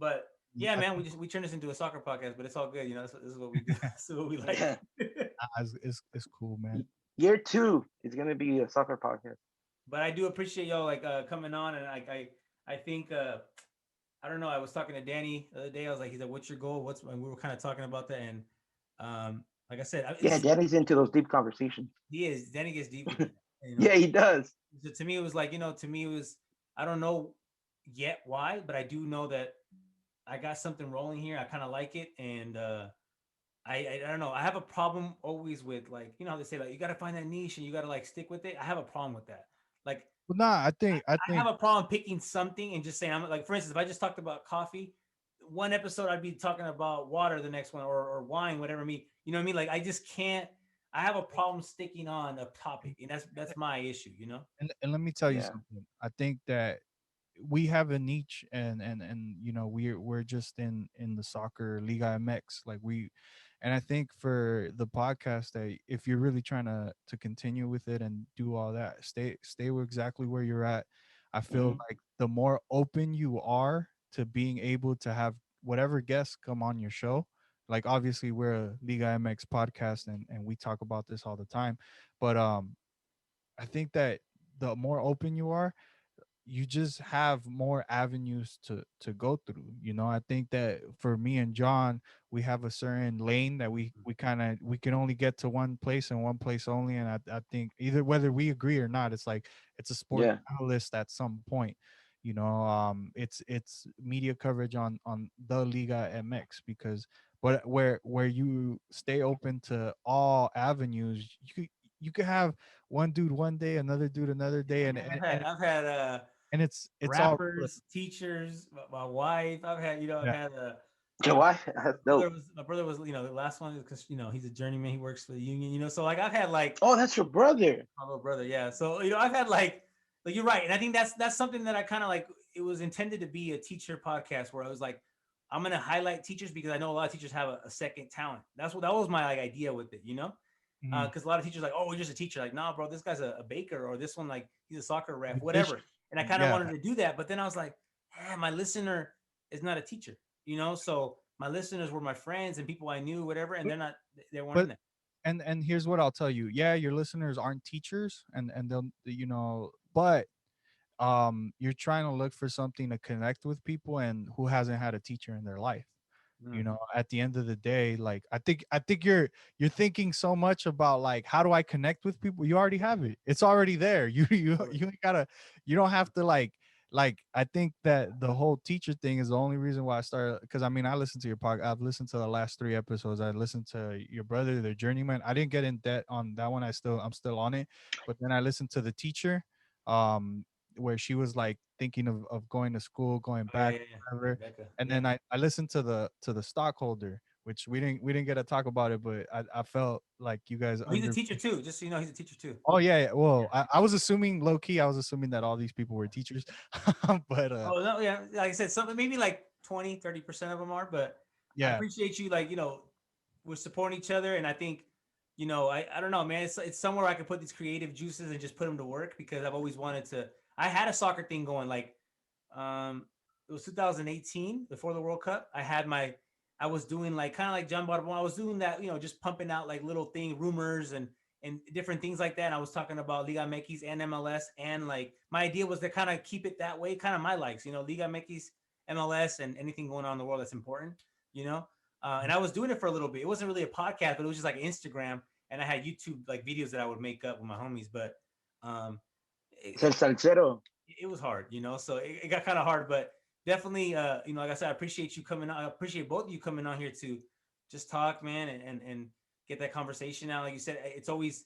But yeah, man, we turned this into a soccer podcast, but it's all good. You know, this is what we do. This is what we like. Yeah. It's cool, man. Year two is gonna be a soccer podcast. But I do appreciate y'all like coming on, and I think I don't know. I was talking to Danny the other day. I was like, he's like, "What's your goal?" And we were kind of talking about that, and like I said, Yeah, it's Danny's into those deep conversations. he is. Danny gets deep with me. You know, Yeah, he does. so to me, it was like, to me, it was, I don't know yet why, but I do know that I got something rolling here. I kind of like it. And I don't know. I have a problem always with, like, how they say, like, you got to find that niche and you got to like stick with it. I have a problem with that. Like, Well, nah, I I have think a problem picking something and just saying, I'm like, for instance, if I just talked about coffee, one episode I'd be talking about water, the next one, or wine, whatever me, you know what I mean? Like, I just can't, I have a problem sticking on a topic, and that's my issue, you know? and let me tell you Yeah. something. I think that we have a niche, and we're just in the soccer Liga MX, like we, and I think for the podcast, that if you're really trying to continue with it and do all that, stay with exactly where you're at. I feel Hmm. like the more open you are to being able to have whatever guests come on your show, like obviously we're a Liga MX podcast, and we talk about this all the time, but I think that the more open you are, you just have more avenues to go through. I think that for me and John, we have a certain lane that we can only get to one place and one place only. And I think either whether we agree or not, it's like it's a sport Yeah. analyst at some point. It's media coverage on the Liga MX, because but where you stay open to all avenues, you could have one dude one day, another dude another day, Yeah, and man, and, and I've had it's all rappers, teachers, my wife. I've had, I've yeah. had Yeah, uh, why? That's dope. my brother was, the last one is because he's a journeyman. He works for the union, So like I've had like Oh, that's your brother. my little brother, yeah. So I've had like you're right, and I think that's something that I kind of like. It was intended to be a teacher podcast where I was like, I'm gonna highlight teachers because I know a lot of teachers have a second talent. That was my like idea with it. Mhm. Because a lot of teachers like, oh, we're just a teacher. Like, nah, bro, this guy's a baker, or this one like he's a soccer ref, Vision. whatever. And I kind of Yeah, wanted to do that, but then I was like, my listener is not a teacher, So my listeners were my friends and people I knew, whatever, and but they weren't in but there. and here's what I'll tell you. Yeah, your listeners aren't teachers, and they'll but you're trying to look for something to connect with people and who hasn't had a teacher in their life. Mm. At the end of the day, like I think you're thinking so much about, like, how do I connect with people? You already have it. It's already there. You ain't gotta, you don't have to, like I think that the whole teacher thing is the only reason why I started, because I mean, I listened to your podcast. I've listened to the last 3 episodes. I listened to your brother, the journeyman. I didn't get in debt on that one. I'm still on it. But then I listened to the teacher, um where she was like thinking of going to school, going Oh yeah, back, yeah, yeah. whatever. Becca. And Yeah. then I listened to the stockholder, which we didn't get to talk about it, but I felt like you guys Oh, he's a under. teacher too. Just so you know, he's a teacher too. Oh yeah, yeah. Yeah. Well, I was assuming low key, I was assuming that all these people were teachers, but Oh no, yeah. Like I said, something maybe like 20-30% of them are, but I yeah. appreciate you. Like we're supporting each other, and I think I don't know, man. It's somewhere I can put these creative juices and just put them to work because I've always wanted to. I had a soccer thing going like it was 2018 before the World Cup. I was doing like kind of like John Bottom. I was doing that, just pumping out like little thing rumors and different things like that. And I was talking about Liga MX and MLS, and like my idea was to kind of keep it that way, kind of my likes, Liga MX, MLS, and anything going on in the world that's important, you know. And I was doing it for a little bit. It wasn't really a podcast, but it was just like Instagram, and I had YouTube like videos that I would make up with my homies. But um, It's el salsero. it was hard, so it got kind of hard, but definitely, like I said, I appreciate you coming on. I appreciate both of you coming on here to just talk, man, and get that conversation out. Like you said, it's always,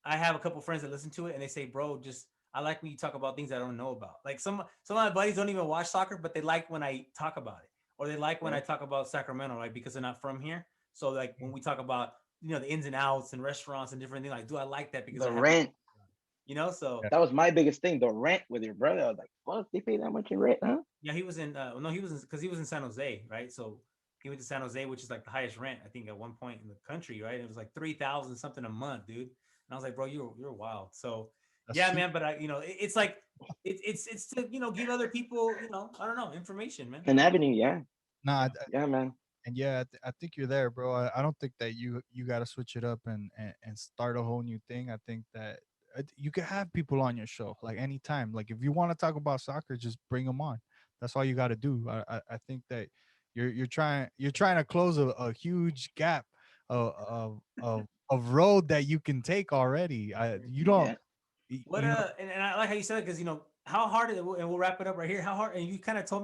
I have a couple friends that listen to it and they say, bro, just, I like when you talk about things I don't know about. Like some of my buddies don't even watch soccer, but they like when I talk about it, or they like when Yeah. I talk about Sacramento, right? Because they're not from here. So like when we talk about, the ins and outs and restaurants and different things, like, do I like that because The I have, rent. so Yeah. That was my biggest thing. The rent with your brother. I was like, fuck, they pay that much in rent, huh? yeah, he was in. No, he was in because he was in San Jose, right? So he went to San Jose, which is like the highest rent I think at one point in the country, right? It was like 3,000 something a month, dude. And I was like, bro, you're wild. So That's yeah, super. man. But it's like it's to give other people, I don't know, information, man. An avenue, yeah. Nah, Yeah, man. and yeah, I think you're there, bro. I don't think that you got to switch it up and start a whole new thing. I think that you can have people on your show like anytime. Like if you want to talk about soccer, just bring them on. That's all you got to do. I think that you're trying to close a huge gap of road that you can take already. You don't Yeah. What you know and I like how you said it because how hard is it, and we'll wrap it up right here. How hard, and you kind of told me